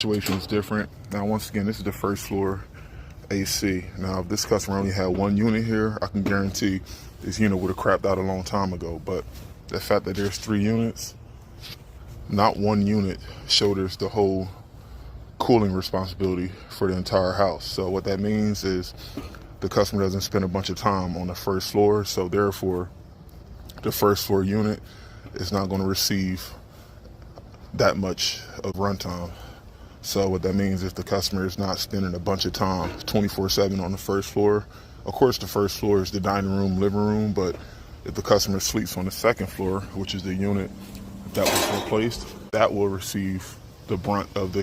Situation is different. Now, once again, this is the first floor AC. Now, if this customer only had one unit here, I can guarantee this unit would have crapped out a long time ago. But the fact that there's 3 units, not one unit shoulders the whole cooling responsibility for the entire house. So what that means is the customer doesn't spend a bunch of time on the first floor, so therefore the first floor unit is not going to receive that much of runtime. So what that means is the customer is not spending a bunch of time 24/7 on the first floor. Of course, the first floor is the dining room, living room, but if the customer sleeps on the second floor, which is the unit that was replaced, that will receive the brunt of the